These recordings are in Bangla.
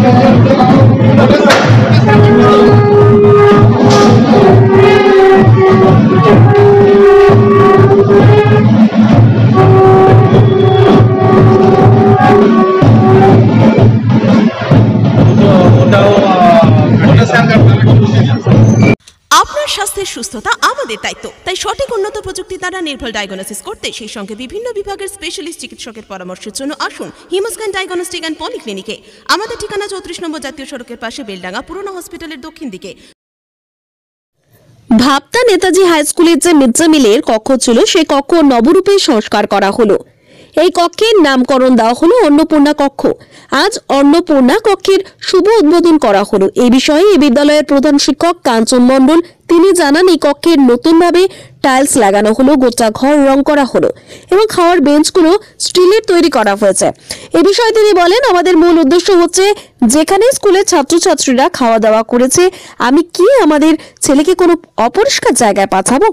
আপনার স্বাস্থ্যের সুস্থতা আমাদের দায়িত্ব, তাই সঠিক উন্নত প্রযুক্তি দ্বারা নির্ভুল ডায়াগনোসিস করতে সেই সঙ্গে বিভিন্ন বিভাগের স্পেশালিস্ট চিকিৎসকের পরামর্শের জন্য আসুন হিমোস্ক্যান ডায়াগনস্টিক অ্যান্ড পলিক্লিনিকে। আমাদের ঠিকানা 34 নম্বর জাতীয় সড়কের পাশে, বেলডাঙ্গা, পুরনো হসপিটালের দক্ষিণ দিকে। ভাবতা নেতাজি হাই স্কুলের যে মিড ডে মিলের কক্ষ ছিল, সেই কক্ষ নবরূপে সংস্কার করা হলো। এই কক্ষের নামকরণ দেওয়া হলো অন্নপূর্ণা কক্ষ। আজ অন্নপূর্ণা কক্ষের শুভ উদ্বোধন করা হলো। এই বিষয়ে এই বিদ্যালয়ের প্রধান শিক্ষক কাঞ্চন মণ্ডল তিনি জানান, এই কক্ষের নতুনভাবে টাইলস লাগানো হলো, গোটা ঘর রং করা হলো এবং খাওয়ার বেঞ্চগুলো স্টিলের তৈরি করা হয়েছে। এই বিষয়ে তিনি বলেন, আমাদের মূল উদ্দেশ্য হচ্ছে যেখানে স্কুলের ছাত্রছাত্রীরা খাওয়া দাওয়া করেছে, আমি কি আমাদের ছেলেকে কোনো অপরিষ্কার জায়গায় পাঠাবো?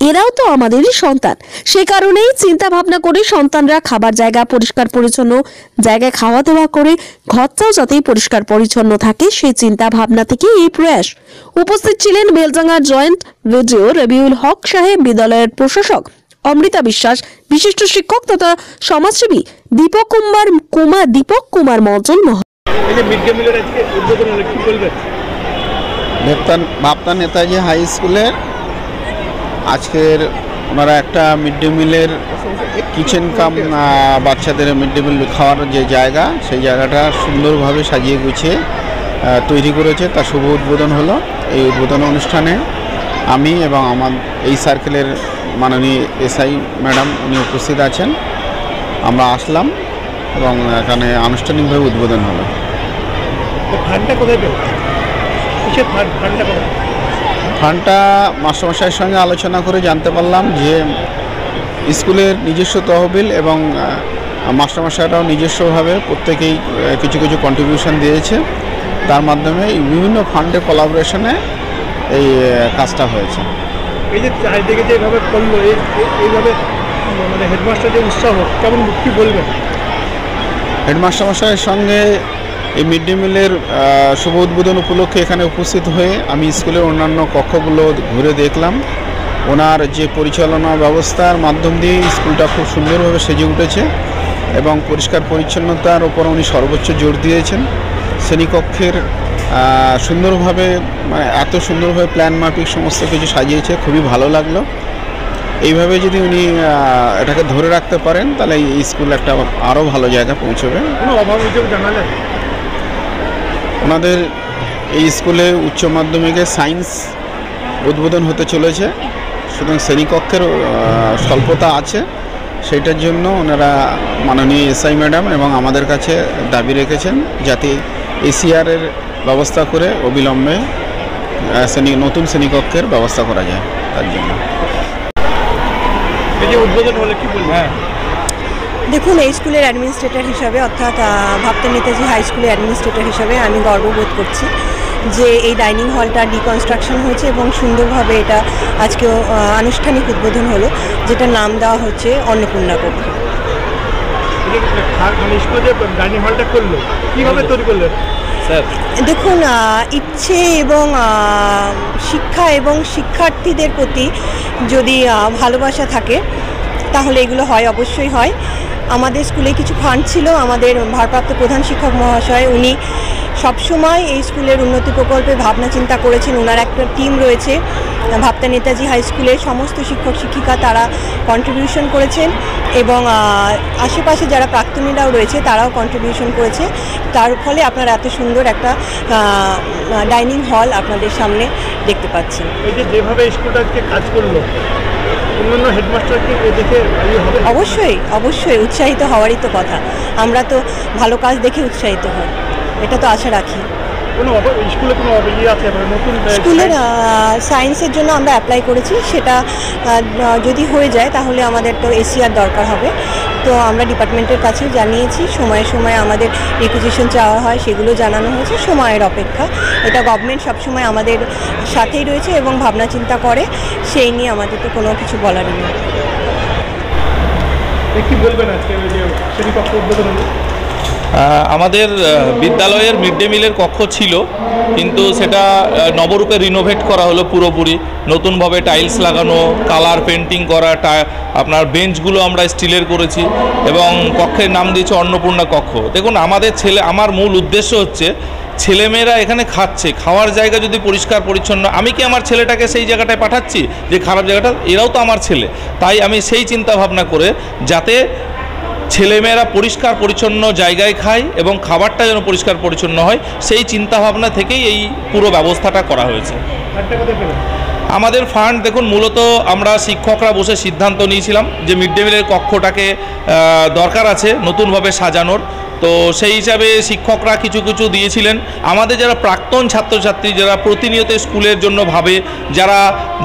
এরাও তো আমাদেরই সন্তান। সে কারণেই চিন্তা ভাবনা করে সন্তানরা খাবার জায়গা পরিষ্কার পরিচ্ছন্ন জায়গায় খাওয়া দাওয়া করে ঘরটাও যাতে পরিষ্কার পরিচ্ছন্ন থাকে, সেই চিন্তা ভাবনা থেকে এই প্রয়াস। উপস্থিত ছিলেন বেলডাঙ্গা জয়েন্ট ভিডিও রবিউল হক সাহেব, বিদ্যালয়ের প্রশাসক অমৃতা বিশ্বাস, বিশিষ্ট শিক্ষক তথা সমাজসেবী দীপক কুমার মঞ্চল। ভাবতা নেতাজি হাই স্কুলের আজকের ওনারা একটা মিড ডে মিলের কিচেন কাম বাচ্চাদের মিড ডে মিল খাওয়ার যে জায়গা, সেই জায়গাটা সুন্দরভাবে সাজিয়ে গুছিয়ে তৈরি করেছে, তার শুভ উদ্বোধন হলো। এই উদ্বোধন অনুষ্ঠানে আমি এবং আমার এই সার্কেলের মাননীয় এসআই ম্যাডাম উনি উপস্থিত আছেন। আমরা আসলাম এবং এখানে আনুষ্ঠানিকভাবে উদ্বোধন হলো। ফান্ডটা কোথায় পেল? কিসের ফান্ডটা কোথায়? ফান্ডটা মাস্টারমশাইয়ের সঙ্গে আলোচনা করে জানতে পারলাম যে স্কুলের নিজস্ব তহবিল এবং মাস্টারমশাইরাও নিজস্বভাবে প্রত্যেকেই কিছু কিছু কন্ট্রিবিউশন দিয়েছে, তার মাধ্যমে বিভিন্ন ফান্ডের কোলাবোরেশনে এই কাজটা হয়েছে। এই যে চারিদিকে যেভাবে করলো, এইভাবে মানে হেডমাস্টার যে উৎসাহ, কেমন কি বলবেন? হেডমাস্টারমশাইয়ের সঙ্গে এই মিড ডে মিলের শুভ উদ্বোধন উপলক্ষে এখানে উপস্থিত হয়ে আমি স্কুলের অন্যান্য কক্ষগুলো ঘুরে দেখলাম। ওনার যে পরিচালনা ব্যবস্থার মাধ্যম দিয়ে স্কুলটা খুব সুন্দরভাবে সেজে উঠেছে এবং পরিষ্কার পরিচ্ছন্নতার ওপর উনি সর্বোচ্চ জোর দিয়েছেন। শ্রেণীকক্ষের সুন্দরভাবে মানে এত সুন্দরভাবে প্ল্যান মাফিক সমস্ত কিছু সাজিয়েছে, খুবই ভালো লাগলো। এইভাবে যদি উনি এটাকে ধরে রাখতে পারেন তাহলে এই স্কুল একটা আরও ভালো জায়গায় পৌঁছবে। কোনো অভাব অভিযোগ জানালেন? ওনাদের এই স্কুলে উচ্চ মাধ্যমিকে সায়েন্স উদ্বোধন হতে চলেছে, সুতরাং শ্রেণীকক্ষের স্বল্পতা আছে, সেইটার জন্য ওনারা মাননীয় এসআই ম্যাডাম এবং আমাদের কাছে দাবি রেখেছেন যাতে এসিআরের ব্যবস্থা করে অবিলম্বে নতুন শ্রেণীকক্ষের ব্যবস্থা করা যায়, তার জন্য। এই যে উদ্বোধন হলে কি বলবেন? দেখুন, এই স্কুলের অ্যাডমিনিস্ট্রেটর হিসাবে, অর্থাৎ ভাবতা নেতাজি হাই স্কুলের অ্যাডমিনিস্ট্রেটর হিসাবে আমি গর্ববোধ করছি যে এই ডাইনিং হলটা ডিকনস্ট্রাকশন হয়েছে এবং সুন্দরভাবে এটা আজকেও আনুষ্ঠানিক উদ্বোধন হলো, যেটা নাম দেওয়া হচ্ছে অন্নপূর্ণা কক্ষ। ডাইনিং হলটা করলো কীভাবে তৈরি করলেন স্যার? দেখুন, ইচ্ছে এবং শিক্ষা এবং শিক্ষার্থীদের প্রতি যদি ভালোবাসা থাকে তাহলে এগুলো হয়, অবশ্যই হয়। আমাদের স্কুলে কিছু ফান্ড ছিল, আমাদের ভারপ্রাপ্ত প্রধান শিক্ষক মহাশয় উনি সবসময় এই স্কুলের উন্নতি প্রকল্পে ভাবনা চিন্তা করেছেন। ওনার একটা টিম রয়েছে ভাবতা নেতাজি হাই স্কুলের সমস্ত শিক্ষক শিক্ষিকা, তারা কন্ট্রিবিউশন করেছেন এবং আশেপাশে যারা প্রাক্তনীরাও রয়েছে তারাও কন্ট্রিবিউশন করেছে। তার ফলে আপনারা এত সুন্দর একটা ডাইনিং হল আপনাদের সামনে দেখতে পাচ্ছেন। এই যে যেভাবে স্কুলটা কাজ করলো, অন্যান্য হেডমাস্টারকে দেখে অবশ্যই অবশ্যই উৎসাহিত হওয়ারই তো কথা। আমরা তো ভালো কাজ দেখে উৎসাহিত হই, এটা তো আশা রাখি। স্কুলের সায়েন্সের জন্য আমরা অ্যাপ্লাই করেছি, সেটা যদি হয়ে যায় তাহলে আমাদের তো এসিআর দরকার হবে। তো আমরা ডিপার্টমেন্টের কাছেও জানিয়েছি, সময়ে সময়ে আমাদের রিকুইজিশন চাওয়া হয়, সেগুলো জানানো হয়েছে। সময়ের অপেক্ষা, এটা গভর্নমেন্ট সবসময় আমাদের সাথেই রয়েছে এবং ভাবনা চিন্তা করে, সেই নিয়ে আমাদের তো কোনো কিছু বলার নেই। কি বলবেন আজকে শ্রেণীকক্ষ উদ্বোধন হলো? আমাদের বিদ্যালয়ের মিড ডে মিলের কক্ষ ছিল, কিন্তু সেটা নবরূপে রিনোভেট করা হলো পুরোপুরি, নতুনভাবে টাইলস লাগানো, কালার পেন্টিং করা, আপনার বেঞ্চগুলো আমরা স্টিলের করেছি এবং কক্ষের নাম দিয়েছে অন্নপূর্ণা কক্ষ। দেখুন, আমার মূল উদ্দেশ্য হচ্ছে ছেলেমেয়েরা এখানে খাচ্ছে, খাওয়ার জায়গা যদি পরিষ্কার পরিচ্ছন্ন, আমি কি আমার ছেলেটাকে সেই জায়গাটায় পাঠাচ্ছি যে খারাপ জায়গাটা? এরাও তো আমার ছেলে। তাই আমি সেই চিন্তা ভাবনা করে যাতে ছেলেমেয়েরা পরিষ্কার পরিচ্ছন্ন জায়গায় খায় এবং খাবারটা যেন পরিষ্কার পরিচ্ছন্ন হয়, সেই চিন্তাভাবনা থেকেই এই পুরো ব্যবস্থাটা করা হয়েছে। আমাদের ফান্ড দেখুন, মূলত আমরা শিক্ষকরা বসে সিদ্ধান্ত নিয়েছিলাম যে মিড ডে মিলের কক্ষটাকে দরকার আছে নতুনভাবে সাজানোর। তো সেই হিসাবে শিক্ষকরা কিছু কিছু দিয়েছিলেন। আমাদের যারা প্রাক্তন ছাত্রছাত্রী, যারা প্রতিনিয়ত স্কুলের জন্য ভাবে, যারা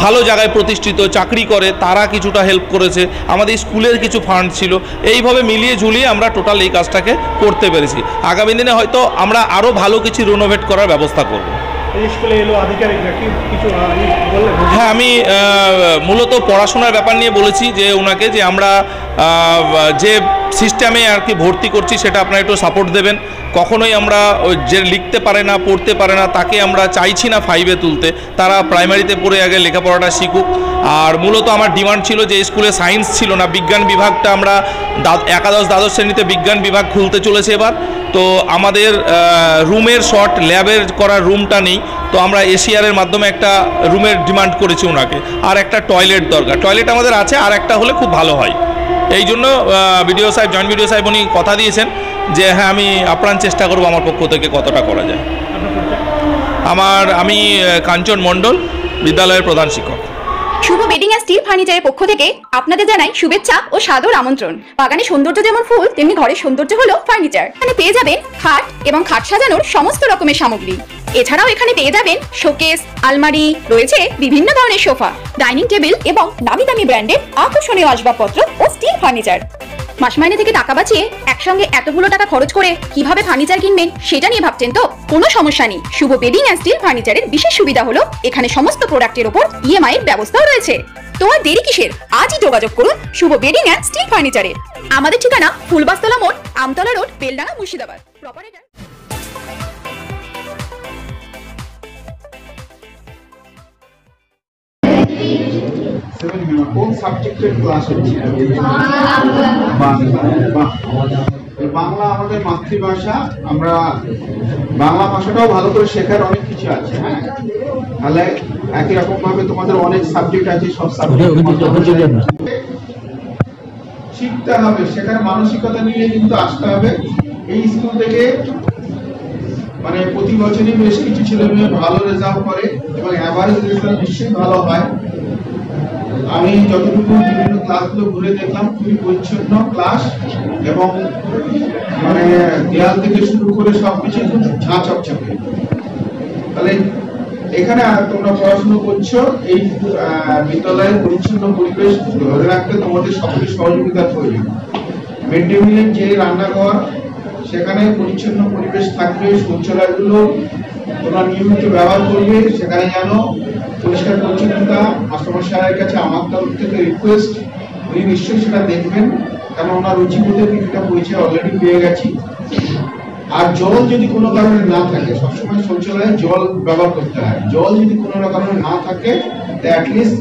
ভালো জায়গায় প্রতিষ্ঠিত চাকরি করে, তারা কিছুটা হেল্প করেছে। আমাদের স্কুলের কিছু ফান্ড ছিল। এইভাবে মিলিয়ে ঝুলিয়ে আমরা টোটাল এই কাজটাকে করতে পেরেছি। আগামী দিনে হয়তো আমরা আরও ভালো কিছু রিনোভেট করার ব্যবস্থা করব। হ্যাঁ, আমি মূলত পড়াশোনার ব্যাপার নিয়ে বলেছি যে ওনাকে যে আমরা যে সিস্টেমে আর কি ভর্তি করছি সেটা আপনারা একটু সাপোর্ট দেবেন। কখনোই আমরা যে লিখতে পারে না, পড়তে পারে না, তাকে আমরা চাইছি না 5-এ তুলতে। তারা প্রাইমারিতে পড়ে আগে লেখাপড়াটা শিখুক। আর মূলত আমার ডিমান্ড ছিল যে স্কুলে সায়েন্স ছিল না, বিজ্ঞান বিভাগটা আমরা একাদশ দ্বাদশ শ্রেণীতে বিজ্ঞান বিভাগ খুলতে চলেছে এবার। তো আমাদের রুমের শর্ট, ল্যাবের করার রুমটা নেই। তো আমরা এশিয়ারের মাধ্যমে একটা রুমের ডিমান্ড করেছি ওনাকে। আর একটা টয়লেট দরকার, টয়লেট আমাদের আছে, আর একটা হলে খুব ভালো হয়। এই জন্য বিডিও সাহেব, জয়েন্ট বিডিও সাহেব উনি কথা দিয়েছেন যে হ্যাঁ, আমি আপ্রাণ চেষ্টা করব আমার পক্ষ থেকে কতটা করা যায়। আমি কাঞ্চন মণ্ডল, বিদ্যালয়ের প্রধান শিক্ষক। শুভ বেডিং অ্যান্ড স্টিল ফার্নিচারের পক্ষ থেকে আপনাদের জানাই শুভেচ্ছা ও সাদর আমন্ত্রণ। বাগানে সৌন্দর্য যেমন ফুল, তেমনি ঘরের সৌন্দর্য হলো ফার্নিচার। এখানে পেয়ে যাবেন খাট এবং খাট সাজানোর সমস্ত রকমের সামগ্রী। এছাড়াও এখানে পেয়ে যাবেন শোকেস, আলমারি, রয়েছে বিভিন্ন ধরনের সোফা, ডাইনিং টেবিল এবং নামি দামি ব্র্যান্ডের আকর্ষণীয় আসবাবপত্র ও স্টিল ফার্নিচার। মাস মাইনে থেকে টাকা বাঁচিয়ে একসঙ্গে এতগুলো টাকা খরচ করে কিভাবে ফার্নিচার কিনবেন সেটা নিয়ে ভাবছেন তো? কোনো সমস্যা নেই। শুভ বেডিং অ্যান্ড স্টিল ফার্নিচারের বিশেষ সুবিধা হলো এখানে সমস্ত প্রোডাক্টের উপর EMI এর ব্যবস্থাও রয়েছে। তো আর দেরি কিসের? আজই যোগাযোগ করুন শুভ বেডিং অ্যান্ড স্টিল ফার্নিচারে। আমাদের ঠিকানা ফুলবাস্তলা মোড়, আমতলা রোড, বেলডাঙ্গা, মুর্শিদাবাদ। কোন সাবজেক্টের ক্লাস হচ্ছে? বাংলা আমাদের মাতৃভাষা। আমরা বাংলা ভাষাটাও ভালো করে শেখার অনেক কিছু আছে। হ্যাঁ, তাহলে একই রকম ভাবে তোমাদের অনেক সাবজেক্ট আছে, সব সাবজেক্ট শিখতে হবে, শেখার মানসিকতা নিয়ে কিন্তু আসতে হবে। এই স্কুল থেকে মানে প্রতি বছরই বেশ কিছু ছেলে মেয়ে ভালো রেজাল্ট করে এবং অ্যাভারেজ রেজাল্ট নিশ্চয়ই ভালো হয়। আমি যতটুকু বিভিন্ন ক্লাসগুলো ঘুরে দেখলাম, খুবই পরিচ্ছন্ন ক্লাস এবং মানে দেয়াল থেকে শুরু করে সবকিছু খুব ঝাঁ চকচকে। তাহলে এখানে তোমরা পড়াশোনা করছো, এই বিদ্যালয়ের পরিচ্ছন্ন পরিবেশ ধরে রাখতে তোমাদের সকলের সহযোগিতার প্রয়োজন। মিড ডে মিলের যে রান্নাঘর, সেখানে পরিচ্ছন্ন পরিবেশ থাকবে, শৌচালয়গুলো তোমরা নিয়মিত ব্যবহার করবে, সেখানে যেন পরিষ্কার পরিচ্ছন্নতা। মাস্টারমশাইয়ের কাছে আমার তরফ থেকে রিকোয়েস্ট, উনি নিশ্চয়ই সেটা দেখবেন, কারণ ওনার রুচিবোধে কিছুটা পরিচয় অলরেডি পেয়ে গেছি। আর জল যদি কোনো কারণে না থাকে, সবসময় শৌচালয়ে জল ব্যবহার করতে হয়। জল যদি কোনো কারণে না থাকে, অ্যাটলিস্ট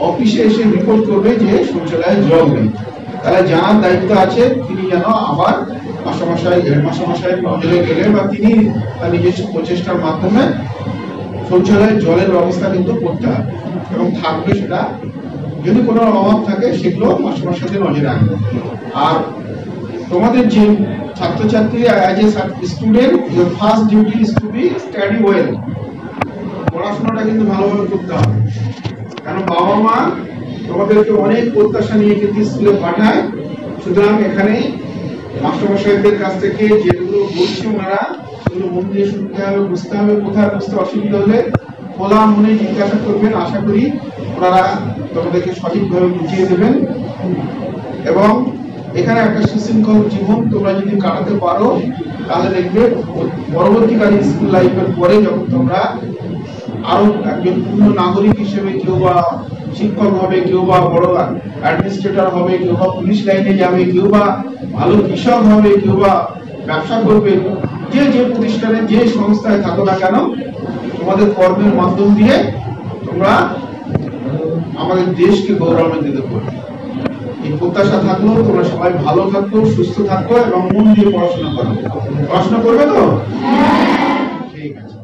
অফিসে এসে রিপোর্ট করবে যে শৌচালয়ে জল নেই। তাহলে যার দায়িত্ব আছে তিনি যেন আবার মাস্টারমশাই, হেডমাস্টারমশাইয়ের নজরে গেলে বা তিনি তার নিজস্ব প্রচেষ্টার মাধ্যমে শৌচালয়ে জলের ব্যবস্থা কিন্তু করতে হবে এবং থাকবে। সেটা যদি কোনো অভাব থাকে সেগুলো মাস্টারমশাইদের নজরে রাখবে। আর তোমাদের যে ছাত্রছাত্রী as a student, your first duty is to be study well. পড়াশোনাটা কিন্তু ভালোভাবে করতে হবে, কারণ বাবা মা তোমাদেরকে অনেক প্রত্যাশা নিয়ে কিন্তু স্কুলে পাঠায়। সুতরাং এখানে মাস্টারমশাইদের কাছ থেকে যেগুলো বলছি ওনারা সেগুলো মন দিয়ে শুনতে হবে, বুঝতে হবে। কোথায় বুঝতে অসুবিধা হলে খোলা মনে জিজ্ঞাসা করবেন। আশা করি ওনারা তোমাদেরকে সঠিকভাবে বুঝিয়ে দেবেন। এবং এখানে একটা সুশৃঙ্খল জীবন তোমরা যদি কাটাতে পারো, তাহলে দেখবে পরবর্তীকালে স্কুল লাইফের পরে যখন তোমরা আরো একজন পূর্ণ নাগরিক হিসেবে, কেউ বা শিক্ষক হবে, কেউ বা বড় অ্যাডমিনিস্ট্রেটর হবে, কেউ বা পুলিশ লাইনে যাবে, কেউ বা ভালো কৃষক হবে, কেউ বা ব্যবসা করবে, যে যে প্রতিষ্ঠানে যে সংস্থায় থাকো না কেন, তোমাদের কর্মের মাধ্যম দিয়ে তোমরা আমাদের দেশকে গৌরবান্বিত করবে। এই প্রত্যাশা থাকলো, তোমরা সবাই ভালো থাকো, সুস্থ থাকো এবং মন দিয়ে পড়াশোনা করো। পড়াশোনা করবে তো? ঠিক আছে।